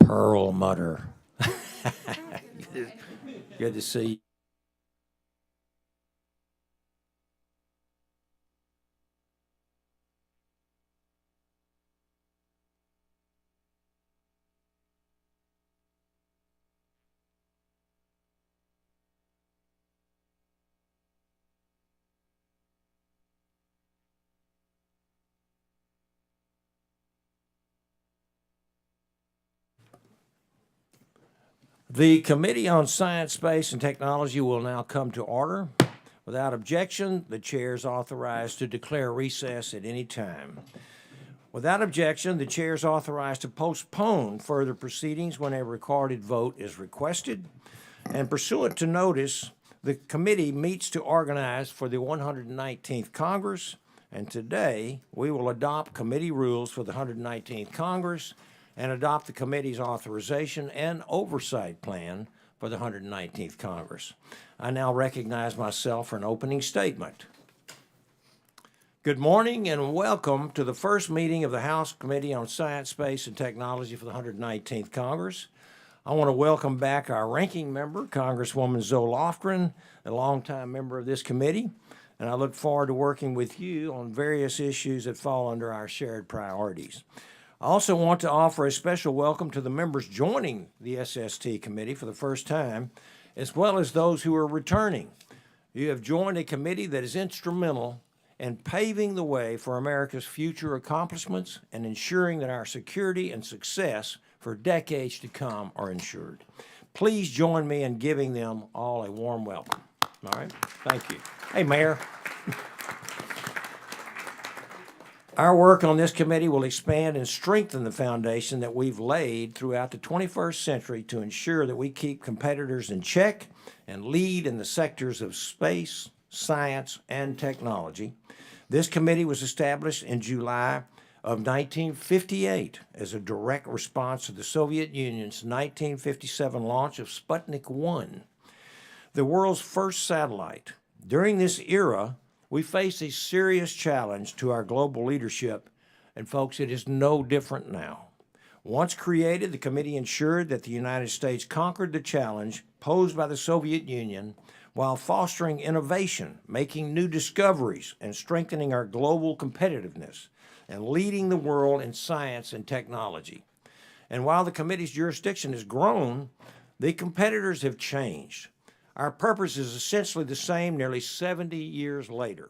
Pearl Mutter. Good to see you. The Committee on Science, Space, and Technology will now come to order. Without objection, the chair is authorized to declare recess at any time. Without objection, the chair is authorized to postpone further proceedings when a recorded vote is requested. And pursuant to notice, the committee meets to organize for the 119th Congress. And today, we will adopt committee rules for the 119th Congress and adopt the committee's authorization and oversight plan for the 119th Congress. I now recognize myself for an opening statement. Good morning and welcome to the first meeting of the House Committee on Science, Space, and Technology for the 119th Congress. I want to welcome back our ranking member, Congresswoman Zoe Lofgren, a longtime member of this committee, and I look forward to working with you on various issues that fall under our shared priorities. I also want to offer a special welcome to the members joining the SST committee for the first time, as well as those who are returning. You have joined a committee that is instrumental in paving the way for America's future accomplishments and ensuring that our security and success for decades to come are ensured. Please join me in giving them all a warm welcome. All right, thank you. Hey, Mayor. Our work on this committee will expand and strengthen the foundation that we've laid throughout the 21st century to ensure that we keep competitors in check and lead in the sectors of space, science, and technology. This committee was established in July of 1958 as a direct response to the Soviet Union's 1957 launch of Sputnik 1, the world's first satellite. During this era, we face a serious challenge to our global leadership, and folks, it is no different now. Once created, the committee ensured that the United States conquered the challenge posed by the Soviet Union while fostering innovation, making new discoveries, and strengthening our global competitiveness, and leading the world in science and technology. And while the committee's jurisdiction has grown, the competitors have changed. Our purpose is essentially the same nearly 70 years later.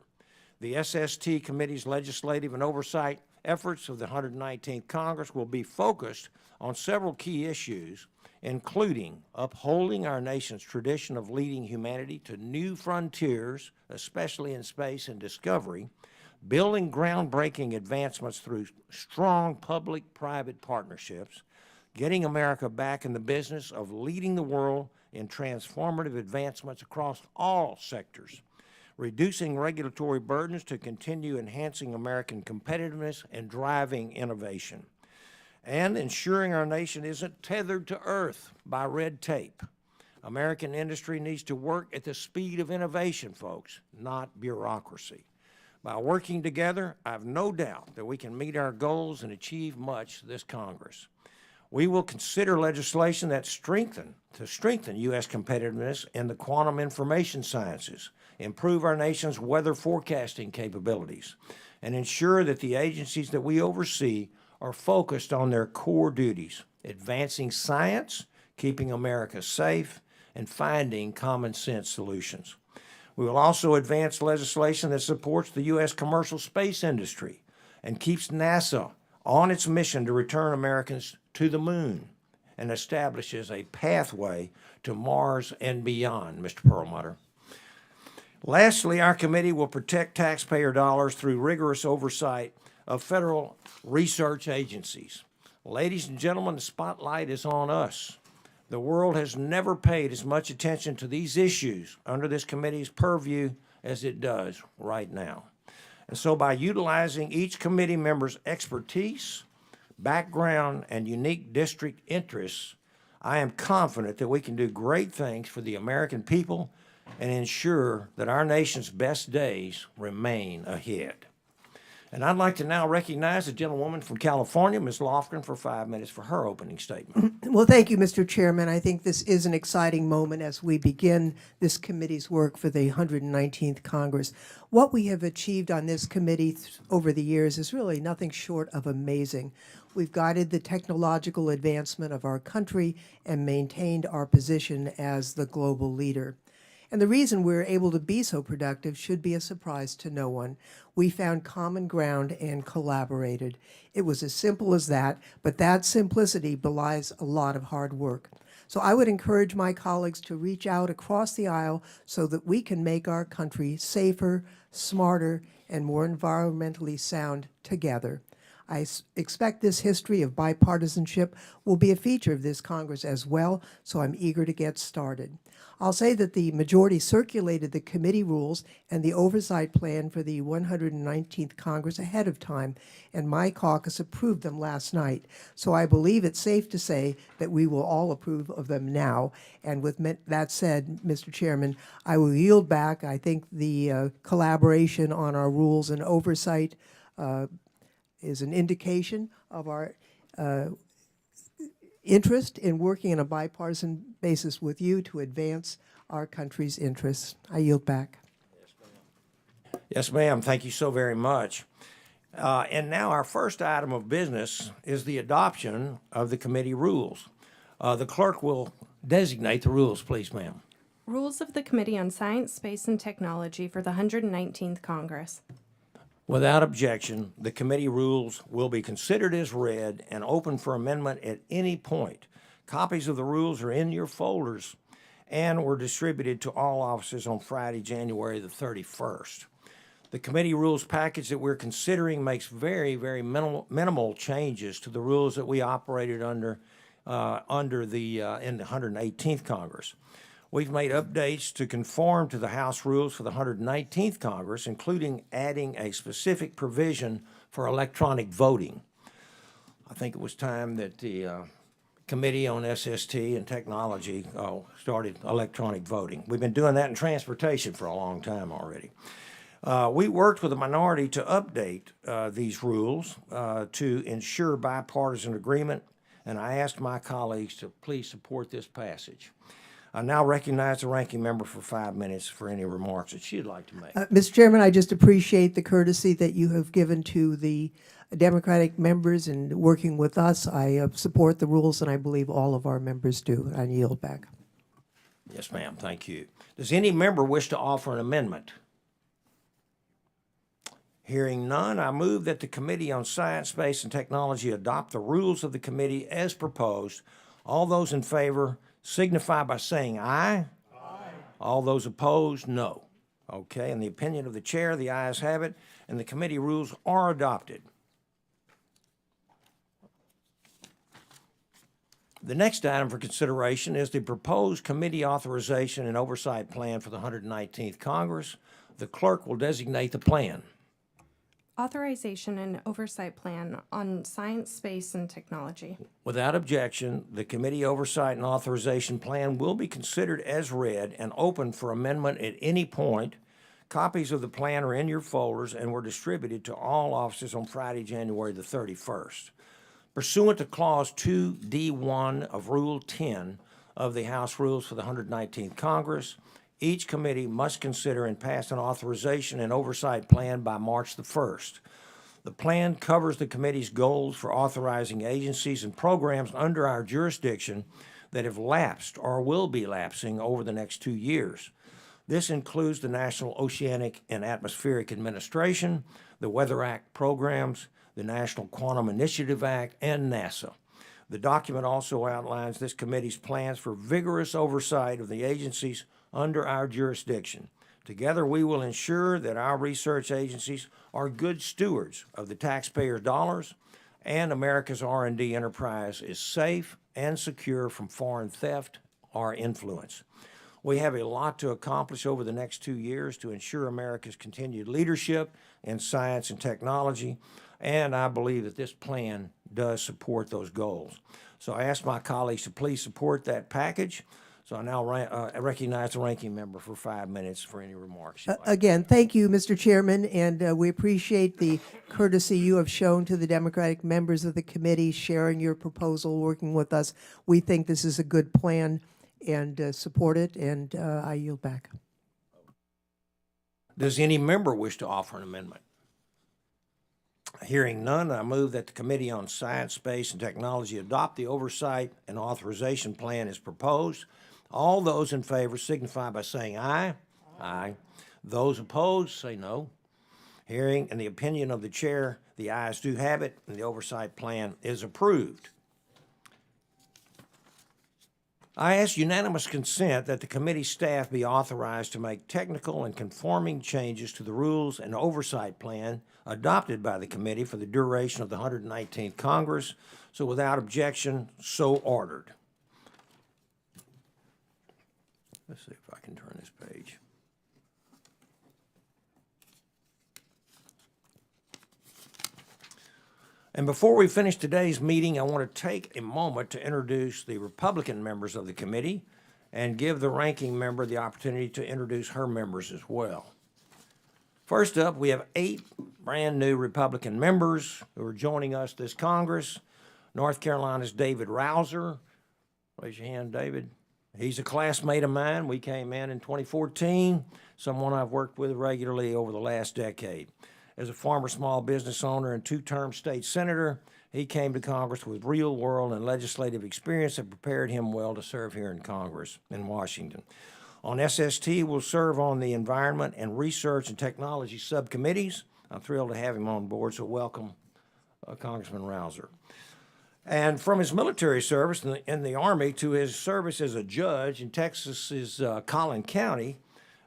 The SST Committee's legislative and oversight efforts of the 119th Congress will be focused on several key issues, including upholding our nation's tradition of leading humanity to new frontiers, especially in space and discovery, building groundbreaking advancements through strong public-private partnerships, getting America back in the business of leading the world in transformative advancements across all sectors, reducing regulatory burdens to continue enhancing American competitiveness and driving innovation, and ensuring our nation isn't tethered to earth by red tape. American industry needs to work at the speed of innovation, folks, not bureaucracy. By working together, I have no doubt that we can meet our goals and achieve much this Congress. We will consider legislation that strengthen U.S. competitiveness in the quantum information sciences, improve our nation's weather forecasting capabilities, and ensure that the agencies that we oversee are focused on their core duties, advancing science, keeping America safe, and finding common sense solutions. We will also advance legislation that supports the U.S. commercial space industry and keeps NASA on its mission to return Americans to the moon and establishes a pathway to Mars and beyond, Mr. Perlmutter. Lastly, our committee will protect taxpayer dollars through rigorous oversight of federal research agencies. Ladies and gentlemen, the spotlight is on us. The world has never paid as much attention to these issues under this committee's purview as it does right now. And so by utilizing each committee member's expertise, background, and unique district interests, I am confident that we can do great things for the American people and ensure that our nation's best days remain ahead. And I'd like to now recognize the gentlewoman from California, Ms. Lofgren, for 5 minutes for her opening statement. Well, thank you, Mr. Chairman. I think this is an exciting moment as we begin this committee's work for the 119th Congress. What we have achieved on this committee over the years is really nothing short of amazing. We've guided the technological advancement of our country and maintained our position as the global leader. And the reason we're able to be so productive should be a surprise to no one. We found common ground and collaborated. It was as simple as that, but that simplicity belies a lot of hard work. So I would encourage my colleagues to reach out across the aisle so that we can make our country safer, smarter, and more environmentally sound together. I expect this history of bipartisanship will be a feature of this Congress as well, so I'm eager to get started. I'll say that the majority circulated the committee rules and the oversight plan for the 119th Congress ahead of time, and my caucus approved them last night. So I believe it's safe to say that we will all approve of them now. And with that said, Mr. Chairman, I will yield back. I think the collaboration on our rules and oversight is an indication of our interest in working on a bipartisan basis with you to advance our country's interests. I yield back. Yes, ma'am. Thank you so very much. And now our first item of business is the adoption of the committee rules. The clerk will designate the rules, please, ma'am. Rules of the Committee on Science, Space, and Technology for the 119th Congress. Without objection, the committee rules will be considered as read and open for amendment at any point. Copies of the rules are in your folders and were distributed to all officers on Friday, January the 31st. The committee rules package that we're considering makes very, very minimal changes to the rules that we operated under in the 118th Congress. We've made updates to conform to the House rules for the 119th Congress, including adding a specific provision for electronic voting. I think it was time that the Committee on SST and Technology started electronic voting. We've been doing that in transportation for a long time already. We worked with a minority to update these rules to ensure bipartisan agreement, and I asked my colleagues to please support this passage. I now recognize the ranking member for 5 minutes for any remarks that she'd like to make. Mr. Chairman, I just appreciate the courtesy that you have given to the Democratic members in working with us. I support the rules, and I believe all of our members do. I yield back. Yes, ma'am. Thank you. Does any member wish to offer an amendment? Hearing none, I move that the Committee on Science, Space, and Technology adopt the rules of the committee as proposed. All those in favor signify by saying aye. Aye. All those opposed, no. Okay, in the opinion of the chair, the ayes have it, and the committee rules are adopted. The next item for consideration is the proposed committee authorization and oversight plan for the 119th Congress. The clerk will designate the plan. Authorization and Oversight Plan on Science, Space, and Technology. Without objection, the committee oversight and authorization plan will be considered as read and open for amendment at any point. Copies of the plan are in your folders and were distributed to all officers on Friday, January the 31st. Pursuant to Clause 2D1 of Rule 10 of the House Rules for the 119th Congress, each committee must consider and pass an authorization and oversight plan by March the 1st. The plan covers the committee's goals for authorizing agencies and programs under our jurisdiction that have lapsed or will be lapsing over the next 2 years. This includes the National Oceanic and Atmospheric Administration, the Weather Act programs, the National Quantum Initiative Act, and NASA. The document also outlines this committee's plans for vigorous oversight of the agencies under our jurisdiction. Together, we will ensure that our research agencies are good stewards of the taxpayers' dollars and America's R&D enterprise is safe and secure from foreign theft or influence. We have a lot to accomplish over the next 2 years to ensure America's continued leadership in science and technology, and I believe that this plan does support those goals. So I ask my colleagues to please support that package So I now recognize the ranking member for 5 minutes for any remarks. Again, thank you, Mr. Chairman, and we appreciate the courtesy you have shown to the Democratic members of the committee, sharing your proposal, working with us. We think this is a good plan and support it, and I yield back. Does any member wish to offer an amendment? Hearing none, I move that the Committee on Science, Space, and Technology adopt the Oversight and Authorization Plan as proposed. All those in favor signify by saying aye. Aye. Those opposed say no. Hearing and the opinion of the chair, the ayes do have it, and the Oversight Plan is approved. I ask unanimous consent that the committee staff be authorized to make technical and conforming changes to the rules and oversight plan adopted by the committee for the duration of the 119th Congress. So without objection, so ordered. Let's see if I can turn this page. And before we finish today's meeting, I want to take a moment to introduce the Republican members of the committee and give the ranking member the opportunity to introduce her members as well. First up, we have 8 brand new Republican members who are joining us this Congress. North Carolina's David Rouser. Raise your hand, David. He's a classmate of mine. We came in 2014, someone I've worked with regularly over the last decade. As a former small business owner and 2-term state senator, he came to Congress with real-world and legislative experience that prepared him well to serve here in Congress in Washington. On SST, we'll serve on the Environment and Research and Technology subcommittees. I'm thrilled to have him on board, so welcome, Congressman Rouser. And from his military service in the Army to his service as a judge in Texas's Collin County,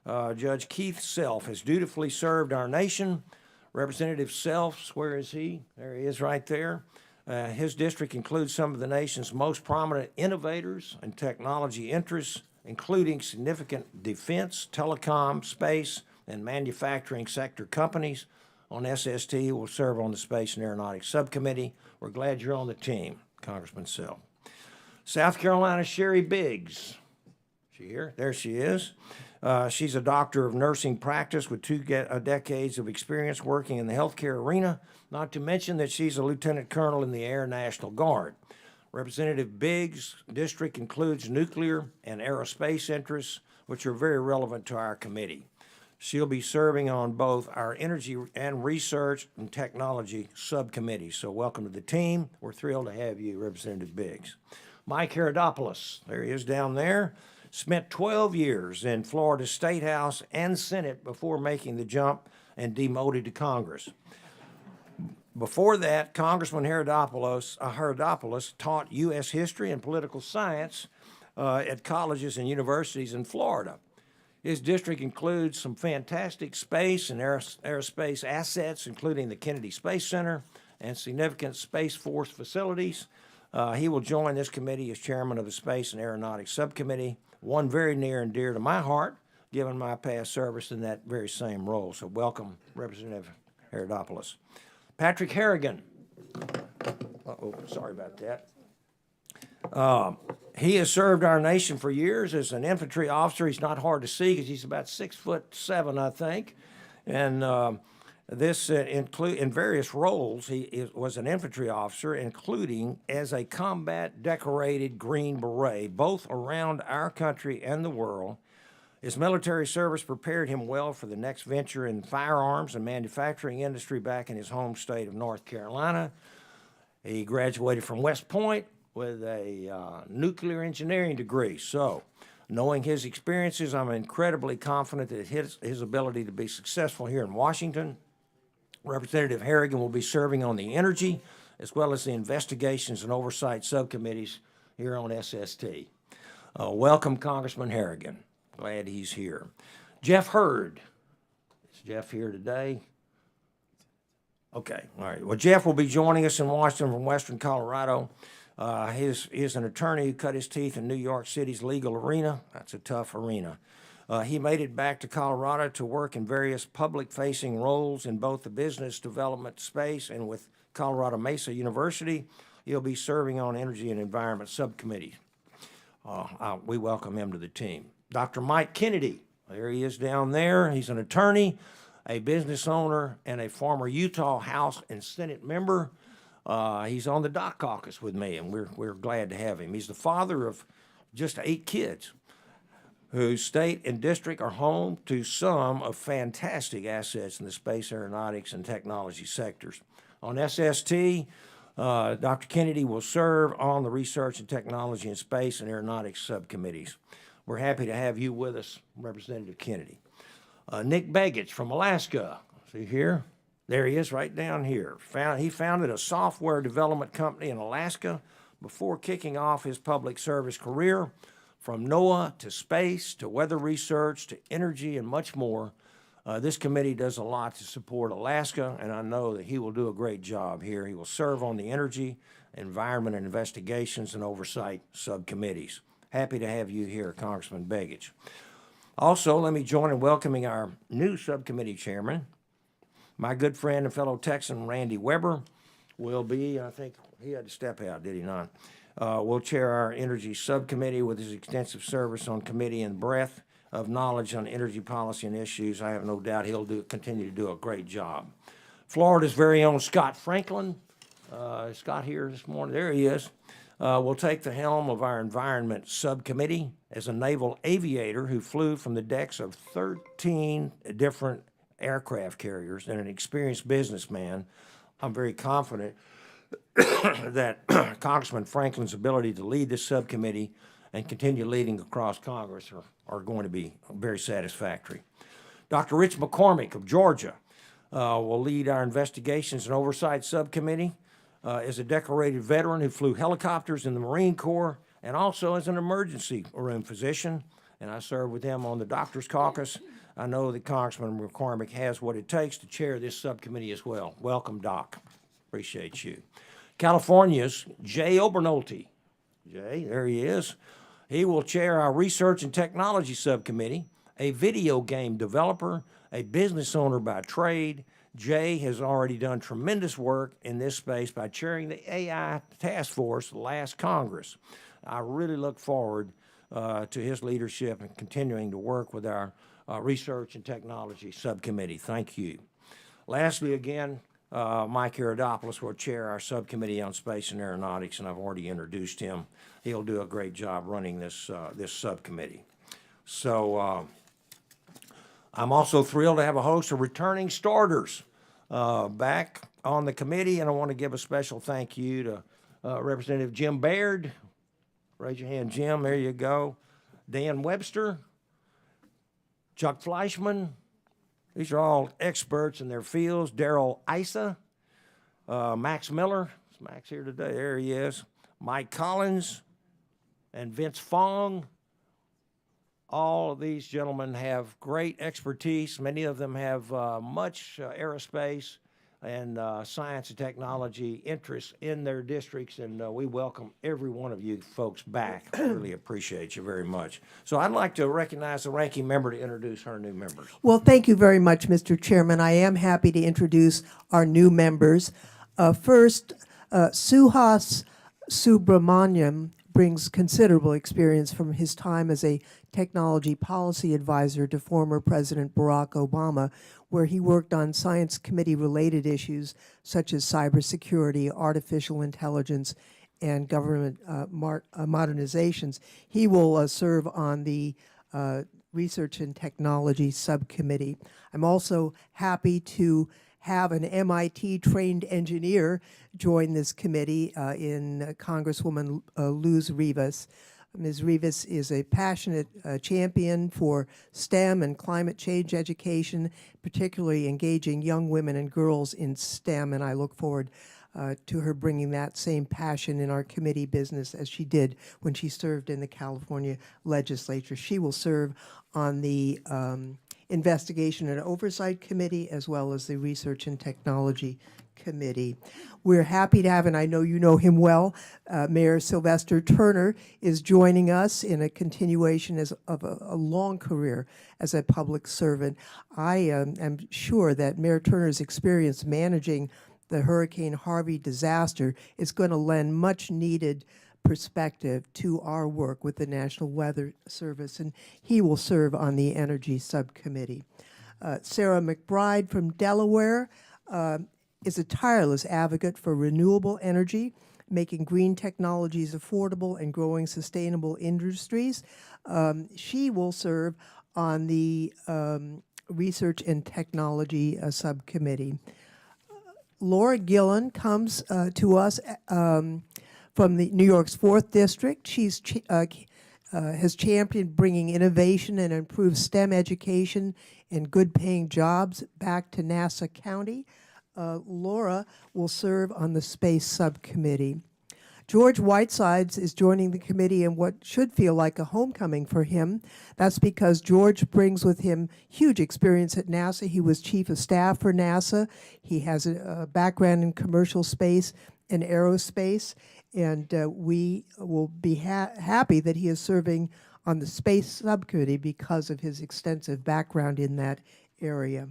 Judge Keith Self has dutifully served our nation. Representative Self, where is he? There he is right there. His district includes some of the nation's most prominent innovators and technology interests, including significant defense, telecom, space, and manufacturing sector companies. On SST, we'll serve on the Space and Aeronautics Subcommittee. We're glad you're on the team, Congressman Self. South Carolina's Sherry Biggs. Is she here? There she is. She's a doctor of nursing practice with 2 decades of experience working in the healthcare arena, not to mention that she's a lieutenant colonel in the Air National Guard. Representative Biggs' district includes nuclear and aerospace interests, which are very relevant to our committee. She'll be serving on both our Energy and Research and Technology subcommittees. So welcome to the team. We're thrilled to have you, Representative Biggs. Mike Herodopoulos, there he is down there. Spent 12 years in Florida State House and Senate before making the jump and demoted to Congress. Before that, Congressman Herodopoulos taught U.S. history and political science at colleges and universities in Florida. His district includes some fantastic space and aerospace assets, including the Kennedy Space Center and significant Space Force facilities. He will join this committee as chairman of the Space and Aeronautics Subcommittee, one very near and dear to my heart, given my past service in that very same role. So welcome, Representative Herodopoulos. Patrick Harrigan. Sorry about that. He has served our nation for years as an infantry officer. He's not hard to see because he's about 6'7", I think. And this in various roles, he was an infantry officer, including as a combat decorated Green Beret, both around our country and the world. His military service prepared him well for the next venture in firearms and manufacturing industry back in his home state of North Carolina. He graduated from West Point with a nuclear engineering degree. So, knowing his experiences, I'm incredibly confident that his ability to be successful here in Washington. Representative Harrigan will be serving on the Energy as well as the Investigations and Oversight subcommittees here on SST. Welcome, Congressman Harrigan. Glad he's here. Jeff Hurd. Is Jeff here today? Okay, all right. Well, Jeff will be joining us in Washington from Western Colorado. He's an attorney who cut his teeth in New York City's legal arena. That's a tough arena. He made it back to Colorado to work in various public-facing roles in both the business development space and with Colorado Mesa University. He'll be serving on Energy and Environment subcommittee. we welcome him to the team. Dr. Mike Kennedy, there he is down there. He's an attorney, a business owner, and a former Utah House and Senate member. He's on the Doc Caucus with me, and we're glad to have him. He's the father of just 8 kids whose state and district are home to some of fantastic assets in the space, aeronautics, and technology sectors. On SST, Dr. Kennedy will serve on the Research and Technology in Space and Aeronautics subcommittees. We're happy to have you with us, Representative Kennedy. Nick Begich from Alaska, see here? There he is right down here. He founded a software development company in Alaska before kicking off his public service career. From NOAA to space to weather research to energy and much more, this committee does a lot to support Alaska, and I know that he will do a great job here. He will serve on the Energy, Environment, and Investigations and Oversight subcommittees. Happy to have you here, Congressman Begich. Also, let me join in welcoming our new subcommittee chairman. My good friend and fellow Texan, Randy Weber, will be, I think he had to step out, did he not? Will chair our Energy Subcommittee with his extensive service on committee and breadth of knowledge on energy policy and issues. I have no doubt he'll continue to do a great job. Florida's very own Scott Franklin, Scott here this morning, there he is, will take the helm of our Environment Subcommittee as a naval aviator who flew from the decks of 13 different aircraft carriers and an experienced businessman. I'm very confident that Congressman Franklin's ability to lead this subcommittee and continue leading across Congress are going to be very satisfactory. Dr. Rich McCormick of Georgia will lead our Investigations and Oversight Subcommittee as a decorated veteran who flew helicopters in the Marine Corps and also as an emergency room physician, and I served with him on the Doctors Caucus. I know that Congressman McCormick has what it takes to chair this subcommittee as well. Welcome, Doc. Appreciate you. California's Jay Obernolte. Jay, there he is. He will chair our Research and Technology Subcommittee, a video game developer, a business owner by trade. Jay has already done tremendous work in this space by chairing the AI task force last Congress. I really look forward to his leadership and continuing to work with our Research and Technology Subcommittee. Thank you. Lastly, again, Mike Aridopoulos will chair our Subcommittee on Space and Aeronautics, and I've already introduced him. He'll do a great job running this subcommittee. So I'm also thrilled to have a host of returning starters back on the committee, and I want to give a special thank you to Representative Jim Baird. Raise your hand, Jim. There you go. Dan Webster, Chuck Fleischman. These are all experts in their fields. Darrell Issa, Max Miller. Is Max here today? There he is. Mike Collins and Vince Fong. All of these gentlemen have great expertise. Many of them have much aerospace and science and technology interests in their districts, and we welcome every one of you folks back. I really appreciate you very much. So I'd like to recognize the ranking member to introduce our new members. Well, thank you very much, Mr. Chairman. I am happy to introduce our new members. First, Suhas Subramaniam brings considerable experience from his time as a technology policy advisor to former President Barack Obama, where he worked on science committee-related issues such as cybersecurity, artificial intelligence, and government modernizations. He will serve on the Research and Technology Subcommittee. I'm also happy to have an MIT-trained engineer join this committee in Congresswoman Luz Rivas. Ms. Rivas is a passionate champion for STEM and climate change education, particularly engaging young women and girls in STEM, and I look forward to her bringing that same passion in our committee business as she did when she served in the California legislature. She will serve on the Investigation and Oversight Committee as well as the Research and Technology Committee. We're happy to have, and I know you know him well, Mayor Sylvester Turner is joining us in a continuation of a long career as a public servant. I am sure that Mayor Turner's experience managing the Hurricane Harvey disaster is going to lend much needed perspective to our work with the National Weather Service, and he will serve on the Energy Subcommittee. Sarah McBride from Delaware is a tireless advocate for renewable energy, making green technologies affordable and growing sustainable industries. She will serve on the Research and Technology Subcommittee. Laura Gillen comes to us from the New York's 4th District. She's has championed bringing innovation and improved STEM education and good-paying jobs back to Nassau County. Laura will serve on the Space Subcommittee. George Whitesides is joining the committee in what should feel like a homecoming for him. That's because George brings with him huge experience at NASA. He was chief of staff for NASA. He has a background in commercial space and aerospace, and we will be happy that he is serving on the Space Subcommittee because of his extensive background in that area.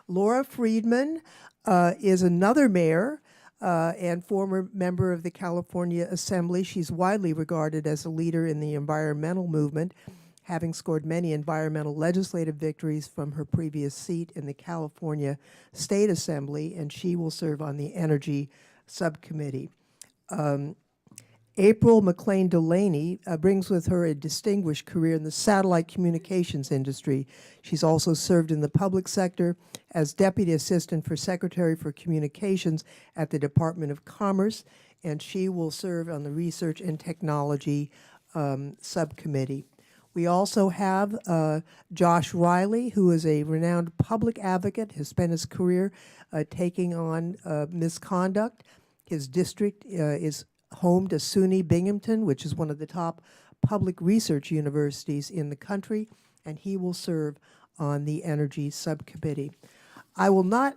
Laura Friedman is another mayor and former member of the California Assembly. She's widely regarded as a leader in the environmental movement, having scored many environmental legislative victories from her previous seat in the California State Assembly, and she will serve on the Energy Subcommittee. April McLean Delaney brings with her a distinguished career in the satellite communications industry. She's also served in the public sector as Deputy Assistant for Secretary for Communications at the Department of Commerce, and she will serve on the Research and Technology Subcommittee. We also have Josh Riley, who is a renowned public advocate, has spent his career taking on misconduct. His district is home to SUNY Binghamton, which is one of the top public research universities in the country, and he will serve on the Energy Subcommittee. I will not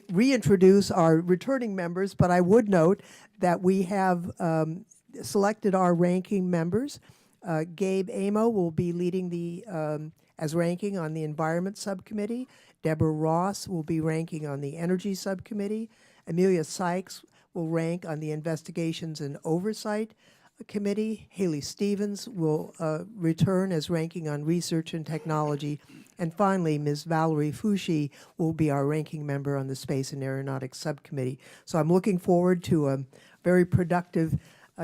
reintroduce our returning members, but I would note that we have selected our ranking members. Gabe Amo will be leading the as ranking on the Environment Subcommittee. Deborah Ross will be ranking on the Energy Subcommittee. Amelia Sykes will rank on the Investigations and Oversight Committee. Haley Stevens will return as ranking on Research and Technology. And finally, Ms. Valerie Fouchy will be our ranking member on the Space and Aeronautics Subcommittee. So I'm looking forward to a very productive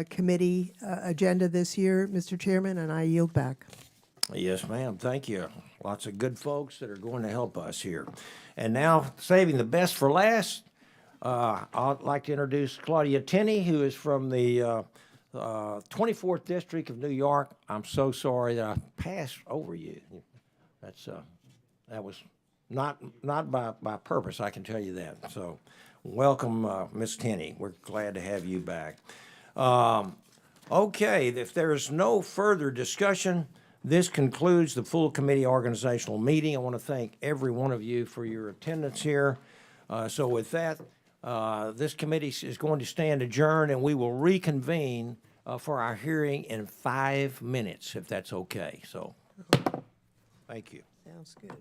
committee agenda this year, Mr. Chairman, and I yield back. Yes, ma'am. Thank you. Lots of good folks that are going to help us here. And now, saving the best for last, I'd like to introduce Claudia Tenney, who is from the 24th District of New York. I'm so sorry that I passed over you. That was not by purpose, I can tell you that. So welcome, Ms. Tenney. We're glad to have you back. Okay, if there's no further discussion, this concludes the full committee organizational meeting. I want to thank every one of you for your attendance here. So with that, this committee is going to stand adjourned, and we will reconvene for our hearing in 5 minutes, if that's okay. So, thank you. Sounds good.